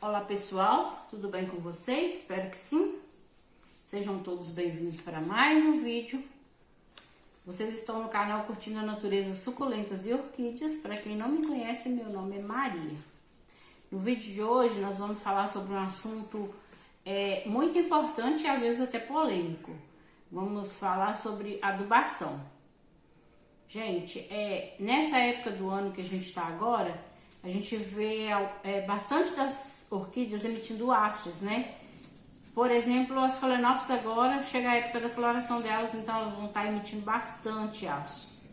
Olá pessoal, tudo bem com vocês? Espero que sim. Sejam todos bem-vindos para mais um vídeo. Vocês estão no canal Curtindo a Natureza, Suculentas e Orquídeas. Para quem não me conhece, meu nome é Maria. No vídeo de hoje nós vamos falar sobre um assunto muito importante e às vezes até polêmico. Vamos falar sobre adubação. Gente, nessa época do ano que a gente está agora, a gente vê bastante das orquídeas emitindo hastes, né? Por exemplo, as Phalaenopsis agora chega a época da floração delas, então elas vão estar emitindo bastante hastes.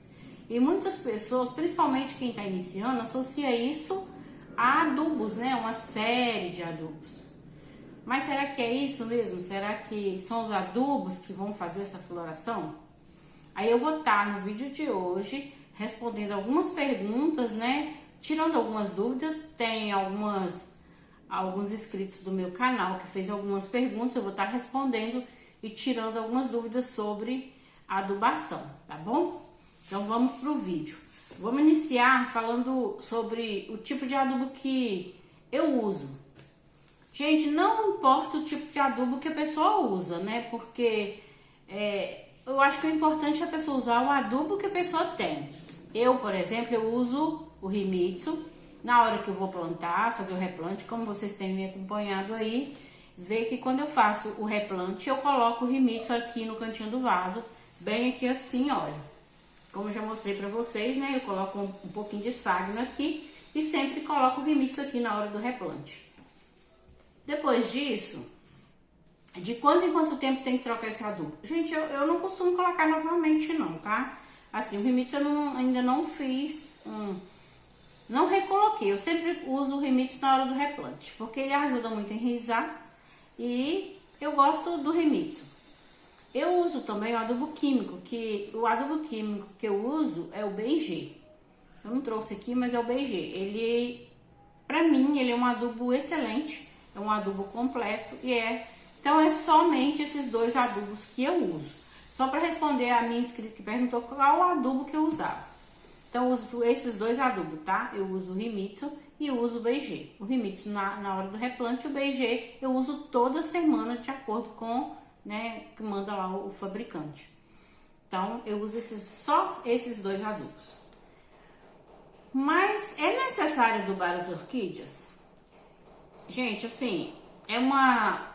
E muitas pessoas, principalmente quem está iniciando, associa isso a adubos, né? Uma série de adubos. Mas será que é isso mesmo? Será que são os adubos que vão fazer essa floração? Aí eu vou estar no vídeo de hoje respondendo algumas perguntas, né? Tirando algumas dúvidas. Tem alguns inscritos do meu canal que fez algumas perguntas, eu vou estar respondendo e tirando algumas dúvidas sobre a adubação, tá bom? Então vamos pro vídeo. Vamos iniciar falando sobre o tipo de adubo que eu uso. Gente, não importa o tipo de adubo que a pessoa usa, né? Porque eu acho que o importante é a pessoa usar o adubo que a pessoa tem. Eu, por exemplo, eu uso o Himitsu na hora que eu vou plantar, fazer o replante. Como vocês têm me acompanhado aí, vê que quando eu faço o replante, eu coloco o Himitsu aqui no cantinho do vaso, bem aqui assim, olha. Como eu já mostrei pra vocês, né, eu coloco um pouquinho de esfagno aqui e sempre coloco o Himitsu aqui na hora do replante. Depois disso, de quanto em quanto tempo tem que trocar esse adubo? Gente, eu não costumo colocar novamente não, tá? Assim, o Himitsu eu ainda não fiz, não recoloquei. Eu sempre uso o Himitsu na hora do replante, porque ele ajuda muito a enraizar e eu gosto do Himitsu. Eu uso também o adubo químico, o adubo químico que eu uso é o BG. Eu não trouxe aqui, mas é o BG. Ele, pra mim, ele é um adubo excelente, é um adubo completo então é somente esses dois adubos que eu uso. Só para responder a minha inscrita que perguntou qual o adubo que eu usava. Então eu uso esses dois adubos, tá? Eu uso o Himitsu e uso o BG. O Himitsu na hora do replante, o BG eu uso toda semana de acordo com, né, que manda lá o fabricante. Então eu uso só esses dois adubos. Mas é necessário adubar as orquídeas? Gente, assim, é uma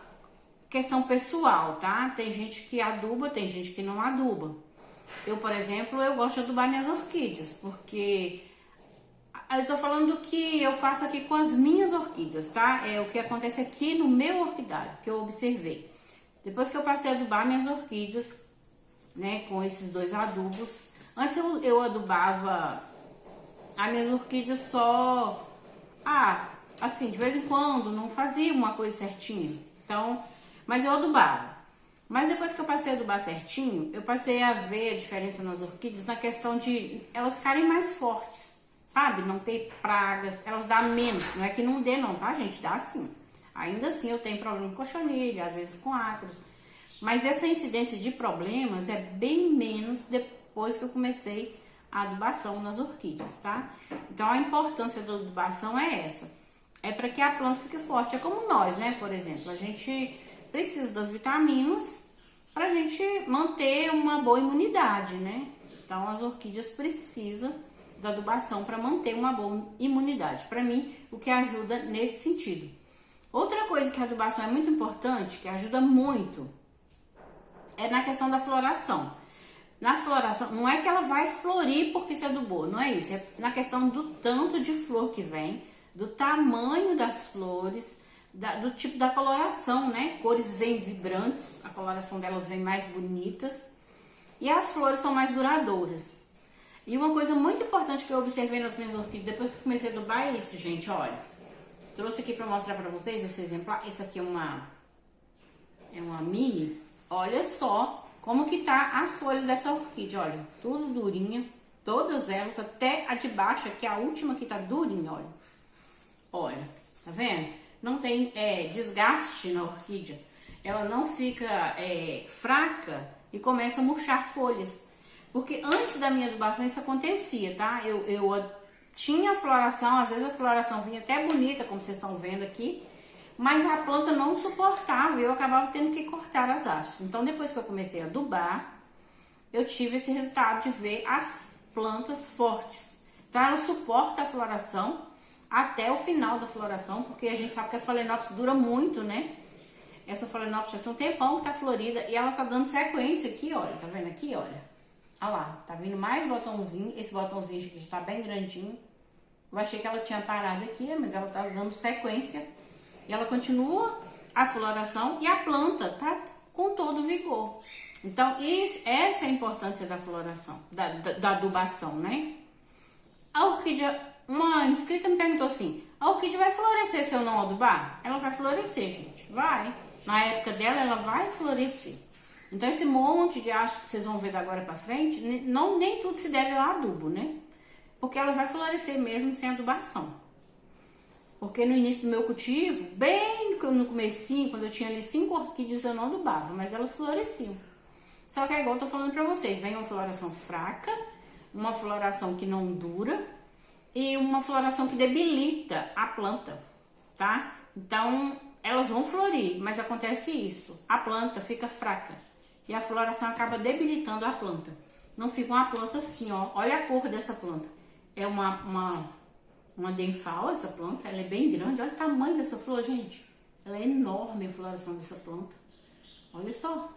questão pessoal, tá? Tem gente que aduba, tem gente que não aduba. Eu, por exemplo, eu gosto de adubar minhas orquídeas, porque eu tô falando do que eu faço aqui com as minhas orquídeas, tá? É o que acontece aqui no meu orquidário, que eu observei. Depois que eu passei a adubar minhas orquídeas, né, com esses dois adubos. Antes eu adubava as minhas orquídeas só, assim, de vez em quando, não fazia uma coisa certinha. Então, mas eu adubava. Mas depois que eu passei a adubar certinho, eu passei a ver a diferença nas orquídeas na questão de elas ficarem mais fortes, sabe? Não ter pragas, elas dão menos. Não é que não dê não, tá, gente? Dá sim. Ainda assim eu tenho problema com cochonilha, às vezes com ácaros. Mas essa incidência de problemas é bem menos depois que eu comecei a adubação nas orquídeas, tá? Então a importância da adubação é essa. É para que a planta fique forte. É como nós, né? Por exemplo, a gente precisa das vitaminas para a gente manter uma boa imunidade, né? Então as orquídeas precisam da adubação para manter uma boa imunidade. Para mim, o que ajuda nesse sentido. Outra coisa que a adubação é muito importante, que ajuda muito, é na questão da floração. Na floração, não é que ela vai florir porque se adubou, não é isso. É na questão do tanto de flor que vem, do tamanho das flores, do tipo da coloração, né? Cores vêm vibrantes, a coloração delas vem mais bonitas e as flores são mais duradouras. E uma coisa muito importante que eu observei nas minhas orquídeas depois que eu comecei a adubar é isso, gente, olha. Trouxe aqui para mostrar para vocês esse exemplar. Esse aqui é uma mini. Olha só como que tá as folhas dessa orquídea, olha. Tudo durinha, todas elas, até a de baixo, que é a última que tá durinha, olha. Olha, tá vendo? Não tem desgaste na orquídea. Ela não fica fraca e começa a murchar folhas. Porque antes da minha adubação isso acontecia, tá? Eu tinha floração, às vezes a floração vinha até bonita, como vocês estão vendo aqui. mas a planta não suportava e eu acabava tendo que cortar as hastes. Então, depois que eu comecei a adubar, eu tive esse resultado de ver as plantas fortes. Então, ela suporta a floração até o final da floração, porque a gente sabe que as Phalaenopsis duram muito, né? Essa Phalaenopsis já tem um tempão que tá florida e ela tá dando sequência aqui, olha. Tá vendo aqui, olha? Olha lá, tá vindo mais botãozinho. Esse botãozinho aqui já tá bem grandinho. Eu achei que ela tinha parado aqui, mas ela tá dando sequência. E ela continua a floração e a planta tá com todo o vigor. Então, essa é a importância da floração, da adubação, né? A orquídea, uma inscrita me perguntou assim, a orquídea vai florescer se eu não adubar? Ela vai florescer, gente, vai. Na época dela, ela vai florescer. Então, esse monte de haste que vocês vão ver da agora pra frente, nem tudo se deve ao adubo, né? Porque ela vai florescer mesmo sem adubação. Porque no início do meu cultivo, bem no comecinho, quando eu tinha ali 5 orquídeas, eu não adubava, mas elas floresciam. Só que é igual eu tô falando pra vocês, vem uma floração fraca, uma floração que não dura e uma floração que debilita a planta, tá? Então, elas vão florir, mas acontece isso, a planta fica fraca e a floração acaba debilitando a planta. Não fica uma planta assim, ó, olha a cor dessa planta. É uma denfal, essa planta, ela é bem grande, olha o tamanho dessa flor, gente. Ela é enorme a floração dessa planta, olha só.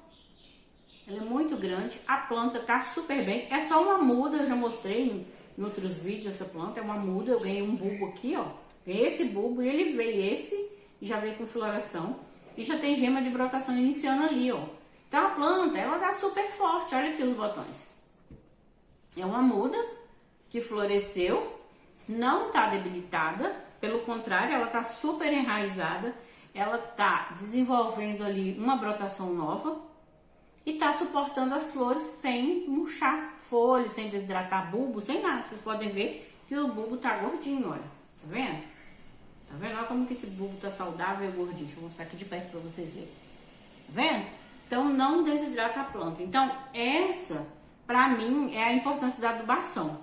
Ela é muito grande, a planta tá super bem, é só uma muda, eu já mostrei em outros vídeos essa planta, é uma muda, eu ganhei um bulbo aqui, ó. Ganhei esse bulbo e ele veio e já veio com floração e já tem gema de brotação iniciando ali, ó. Então a planta, ela tá super forte, olha aqui os botões. É uma muda que floresceu, não tá debilitada, pelo contrário, ela tá super enraizada, ela tá desenvolvendo ali uma brotação nova, e tá suportando as flores sem murchar folhas, sem desidratar bulbo, sem nada. Vocês podem ver que o bulbo tá gordinho, olha. Tá vendo? Tá vendo? Olha como que esse bulbo tá saudável e gordinho. Deixa eu mostrar aqui de perto pra vocês verem. Tá vendo? Então, não desidrata a planta. Então, essa, pra mim, é a importância da adubação.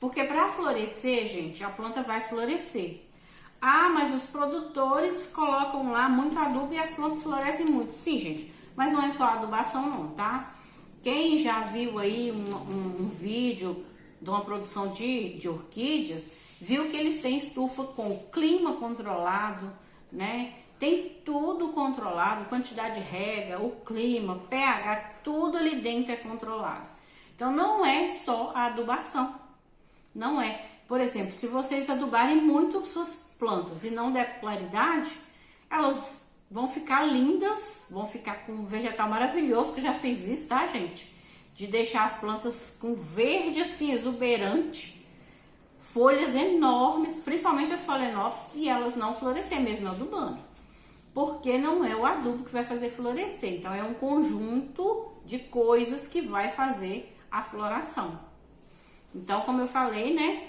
Porque pra florescer, gente, a planta vai florescer. Ah, mas os produtores colocam lá muito adubo e as plantas florescem muito. Sim, gente. Mas não é só adubação não, tá? Quem já viu aí um vídeo de uma produção de orquídeas, viu que eles têm estufa com clima controlado, né? Tem tudo controlado, quantidade de rega, o clima, pH, tudo ali dentro é controlado. Então não é só a adubação, não é. Por exemplo, se vocês adubarem muito suas plantas e não der claridade, elas vão ficar lindas, vão ficar com um vegetal maravilhoso, que eu já fiz isso, tá, gente? De deixar as plantas com verde assim, exuberante, folhas enormes, principalmente as Phalaenopsis, e elas não florescer mesmo adubando. Porque não é o adubo que vai fazer florescer, então é um conjunto de coisas que vai fazer a floração. Então, como eu falei, né?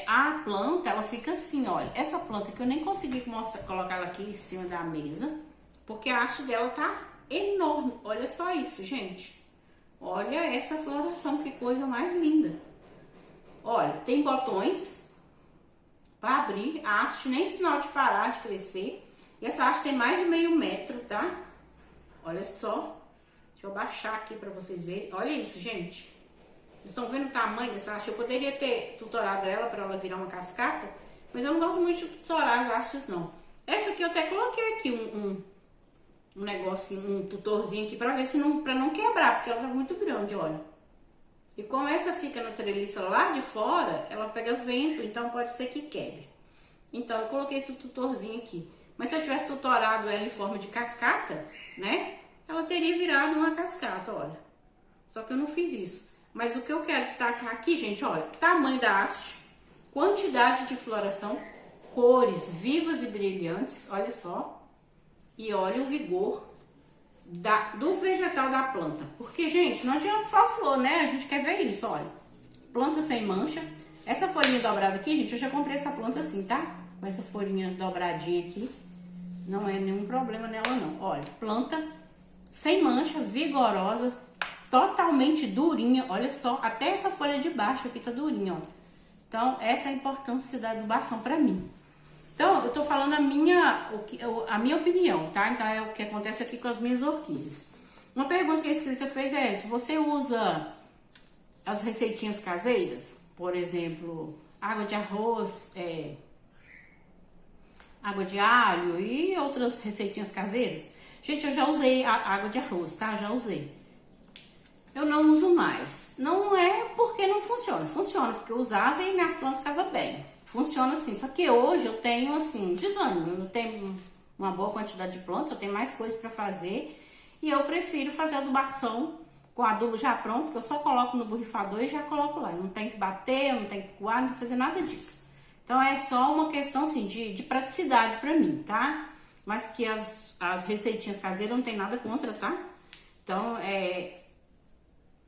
A planta, ela fica assim, olha. Essa planta que eu nem consegui colocar ela aqui em cima da mesa, porque a haste dela tá enorme. Olha só isso, gente. Olha essa floração, que coisa mais linda. Olha, tem botões para abrir. A haste nem sinal de parar de crescer. E essa haste tem mais de meio metro, tá? Olha só. Deixa eu baixar aqui para vocês verem. Olha isso, gente. Vocês estão vendo o tamanho dessa haste? Eu poderia ter tutorado ela para ela virar uma cascata, mas eu não gosto muito de tutorar as hastes, não. Essa aqui eu até coloquei aqui um negocinho, um tutorzinho aqui para ver se não, para não quebrar, porque ela tá muito grande, olha. E como essa fica na treliça lá de fora, ela pega vento, então pode ser que quebre. Então eu coloquei esse tutorzinho aqui. Mas se eu tivesse tutorado ela em forma de cascata, né? Ela teria virado uma cascata, olha. Só que eu não fiz isso. Mas o que eu quero destacar aqui, gente, olha, tamanho da haste, quantidade de floração, cores vivas e brilhantes, olha só. E olha o vigor do vegetal da planta. Porque, gente, não adianta só flor, né? A gente quer ver isso, olha. Planta sem mancha. Essa folhinha dobrada aqui, gente, eu já comprei essa planta assim, tá? Com essa folhinha dobradinha aqui. Não é nenhum problema nela, não. Olha, planta sem mancha, vigorosa, totalmente durinha, olha só, até essa folha de baixo aqui tá durinha, ó. Então, essa é a importância da adubação pra mim. Então, eu tô falando falando a minha opinião, tá? Então é o que acontece aqui com as minhas orquídeas. Uma pergunta que a inscrita fez é: se você usa as receitinhas caseiras, por exemplo, água de arroz, água de alho e outras receitinhas caseiras. Gente, eu já usei a água de arroz, tá? Já usei. Eu não uso mais. Não é porque não funciona. Funciona porque eu usava e minhas plantas ficavam bem. Funciona assim. Só que hoje eu tenho, assim, desânimo. Eu tenho uma boa quantidade de plantas, eu tenho mais coisas para fazer. E eu prefiro fazer adubação com adubo já pronto, que eu só coloco no borrifador e já coloco lá. Eu não tenho que bater, eu não tenho que coar, não tenho que fazer nada disso. Então é só uma questão, assim, de praticidade para mim, tá? Mas que as receitinhas caseiras não tem nada contra, tá? Então,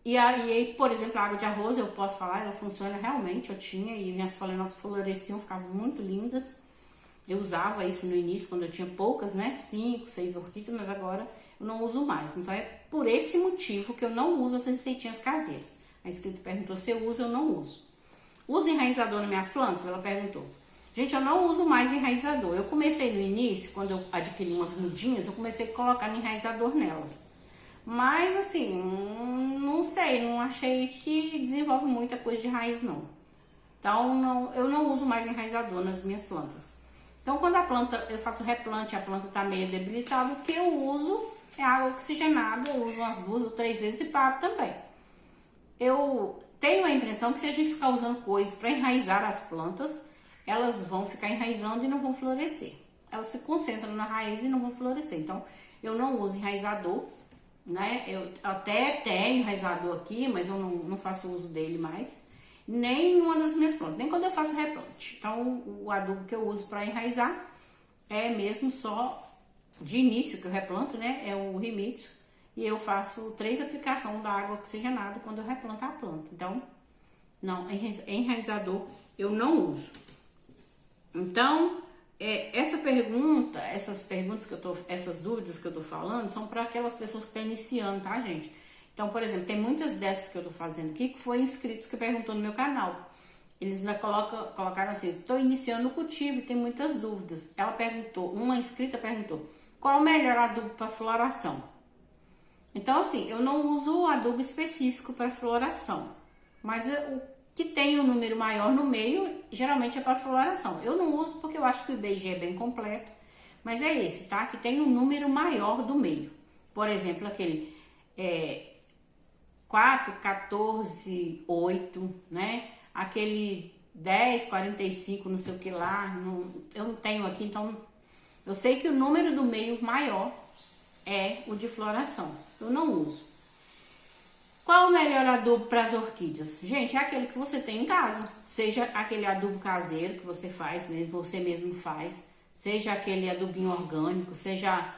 E aí, por exemplo, a água de arroz, eu posso falar, ela funciona realmente, eu tinha, e minhas phalaenopsis floresciam, ficavam muito lindas. Eu usava isso no início, quando eu tinha poucas, né, 5, 6 orquídeas, mas agora eu não uso mais. Então é por esse motivo que eu não uso as receitinhas caseiras. A inscrita perguntou se eu uso, eu não uso. Uso enraizador nas minhas plantas? Ela perguntou. Gente, eu não uso mais enraizador. Eu comecei no início, quando eu adquiri umas mudinhas, eu comecei a colocar enraizador nelas. Mas assim, não sei, não achei que desenvolve muita coisa de raiz não. Então eu não uso mais enraizador nas minhas plantas. Então quando a planta, eu faço replante, a planta tá meio debilitada, o que eu uso é água oxigenada, eu uso umas 2 ou 3 vezes e paro também. Eu tenho a impressão que se a gente ficar usando coisas para enraizar as plantas, elas vão ficar enraizando e não vão florescer. Elas se concentram na raiz e não vão florescer. Então eu não uso enraizador, né? Eu até tenho enraizador aqui, mas eu não faço uso dele mais. Nem uma das minhas plantas, nem quando eu faço replante. Então, o adubo que eu uso para enraizar é mesmo só de início que eu replanto, né? É o Rimitsu. E eu faço 3 aplicações da água oxigenada quando eu replanto a planta. Então, não, enraizador eu não uso. Então, essas dúvidas que eu tô falando são para aquelas pessoas que estão iniciando, tá, gente? Então, por exemplo, tem muitas dessas que eu tô fazendo aqui que foi inscritos que perguntou no meu canal. Eles ainda colocaram assim: tô iniciando o cultivo e tem muitas dúvidas. Ela perguntou, uma inscrita perguntou, qual o melhor adubo para floração? Então, assim, eu não uso adubo específico para floração, mas o que tem um número maior no meio, geralmente é para floração. Eu não uso porque eu acho que o IBG é bem completo, mas é esse, tá? Que tem um número maior do meio. Por exemplo, aquele 4, 14, 8, né? Aquele 10, 45, não sei o que lá, eu não tenho aqui, então eu sei que o número do meio maior é o de floração. Eu não uso. Qual o melhor adubo para as orquídeas? Gente, é aquele que você tem em casa. Seja aquele adubo caseiro que você faz, você mesmo faz. Seja aquele adubinho orgânico, seja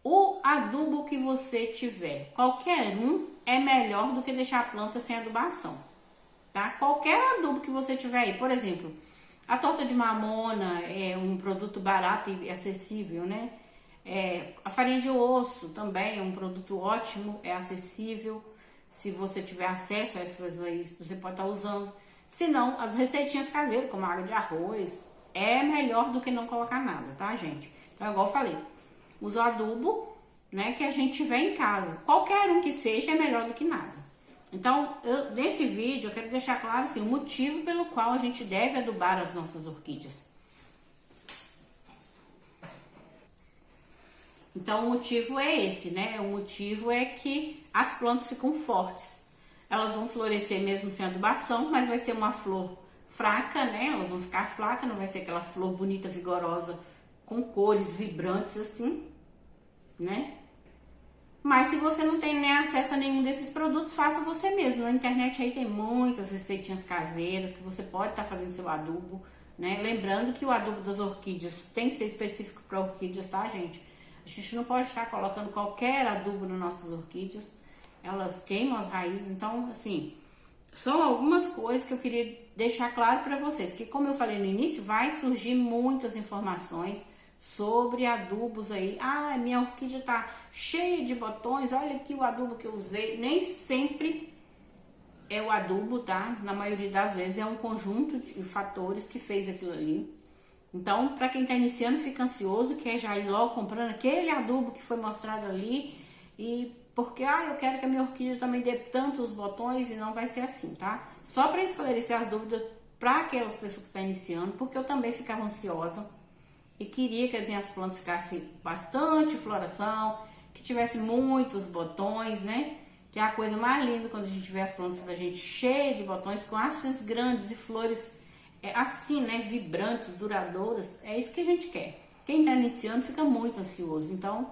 o adubo que você tiver. Qualquer um é melhor do que deixar a planta sem adubação, tá? Qualquer adubo que você tiver aí. Por exemplo, a torta de mamona é um produto barato e acessível, né? A farinha de osso também é um produto ótimo, é acessível. Se você tiver acesso a essas aí, você pode estar usando. Se não, as receitinhas caseiras, como água de arroz, é melhor do que não colocar nada, tá, gente? Então, igual eu falei, usa o adubo, né, que a gente tiver em casa. Qualquer um que seja é melhor do que nada. Então, nesse vídeo, eu quero deixar claro assim, o motivo pelo qual a gente deve adubar as nossas orquídeas. Então, o motivo é esse, né? O motivo é que as plantas ficam fortes. Elas vão florescer mesmo sem adubação, mas vai ser uma flor fraca, né? Elas vão ficar fracas, não vai ser aquela flor bonita, vigorosa, com cores vibrantes assim, né? Mas se você não tem nem acesso a nenhum desses produtos, faça você mesmo. Na internet aí tem muitas receitinhas caseiras que você pode estar fazendo seu adubo, né? Lembrando que o adubo das orquídeas tem que ser específico para orquídeas, tá, gente? A gente não pode estar colocando qualquer adubo nas nossas orquídeas, elas queimam as raízes. Então, assim, são algumas coisas que eu queria deixar claro para vocês, que como eu falei no início, vai surgir muitas informações sobre adubos aí. Ah, minha orquídea tá cheia de botões, olha aqui o adubo que eu usei. Nem sempre é o adubo, tá? Na maioria das vezes é um conjunto de fatores que fez aquilo ali. Então, para quem tá iniciando, fica ansioso, quer já ir logo comprando aquele adubo que foi mostrado ali. E porque, eu quero que a minha orquídea também dê tantos botões, e não vai ser assim, tá? Só para esclarecer as dúvidas para aquelas pessoas que estão iniciando, porque eu também ficava ansiosa e queria que as minhas plantas ficassem bastante floração, que tivesse muitos botões, né? Que é a coisa mais linda quando a gente vê as plantas da gente cheias de botões, com hastes grandes e flores assim, né? Vibrantes, duradouras. É isso que a gente quer. Quem está iniciando fica muito ansioso. Então,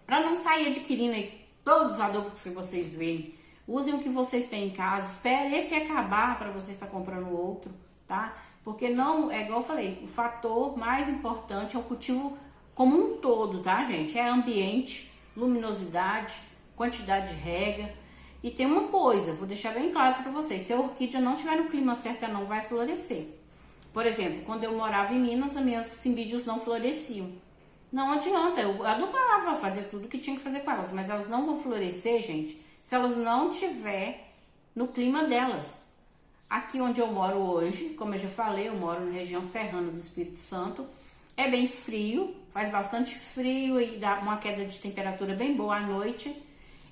para não sair adquirindo aí todos os adubos que vocês veem, usem o que vocês têm em casa. Espere esse acabar para você estar comprando outro, tá? Porque não, é igual eu falei, o fator mais importante é o cultivo como um todo, tá, gente? É ambiente, luminosidade, quantidade de rega. E tem uma coisa, vou deixar bem claro para vocês: se a orquídea não tiver no clima certo, ela não vai florescer. Por exemplo, quando eu morava em Minas, as minhas cimbídeos não floresciam. Não adianta, eu adubava, fazia tudo que tinha que fazer com elas, mas elas não vão florescer, gente, se elas não tiver no clima delas. Aqui onde eu moro hoje, como eu já falei, eu moro na região serrana do Espírito Santo, é bem frio, faz bastante frio e dá uma queda de temperatura bem boa à noite.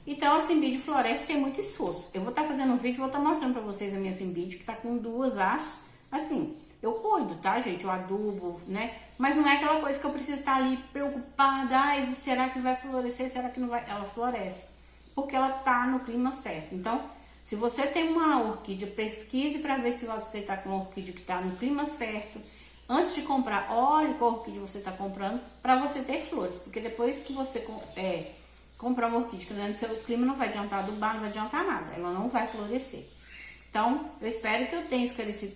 Então a cimbídeo floresce sem muito esforço. Eu vou estar fazendo um vídeo, vou estar mostrando para vocês a minha cimbídeo, que tá com 2 hastes. Assim, eu cuido, tá, gente? Eu adubo, né? Mas não é aquela coisa que eu preciso estar ali preocupada. Ai, será que vai florescer? Será que não vai? Ela floresce, porque ela tá no clima certo. Então, se você tem uma orquídea, pesquise para ver se você tá com uma orquídea que tá no clima certo. Antes de comprar, olhe qual orquídea você tá comprando para você ter flores. Porque depois que você comprar uma orquídea que dentro do seu clima, não vai adiantar adubar, não vai adiantar nada. Ela não vai florescer. Então, eu espero que eu tenha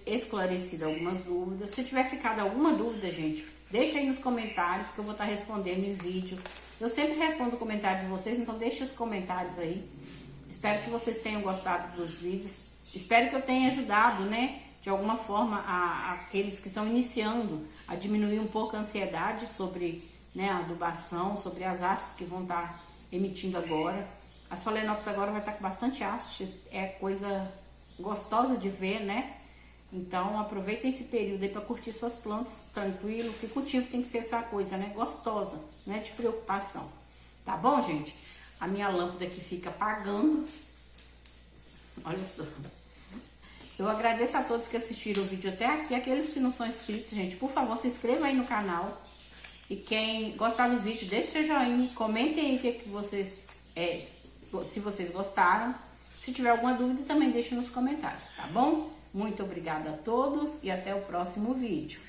esclarecido algumas dúvidas. Se tiver ficado alguma dúvida, gente, deixa aí nos comentários que eu vou estar respondendo em vídeo. Eu sempre respondo o comentário de vocês, então deixa os comentários aí. Espero que vocês tenham gostado dos vídeos. Espero que eu tenha ajudado, né, de alguma forma, aqueles que estão iniciando a diminuir um pouco a ansiedade sobre, né, a adubação, sobre as hastes que vão estar emitindo agora. As Phalaenopsis agora vai estar com bastante hastes, é coisa gostosa de ver, né? Então aproveitem esse período aí para curtir suas plantas tranquilo, que cultivo tem que ser essa coisa, né? Gostosa, não é de preocupação. Tá bom, gente? A minha lâmpada aqui fica apagando. Olha só. Eu agradeço a todos que assistiram o vídeo até aqui. Aqueles que não são inscritos, gente, por favor, se inscreva aí no canal. E quem gostar do vídeo, deixe seu joinha, comentem aí o que vocês, se vocês gostaram. Se tiver alguma dúvida, também deixe nos comentários, tá bom? Muito obrigada a todos e até o próximo vídeo.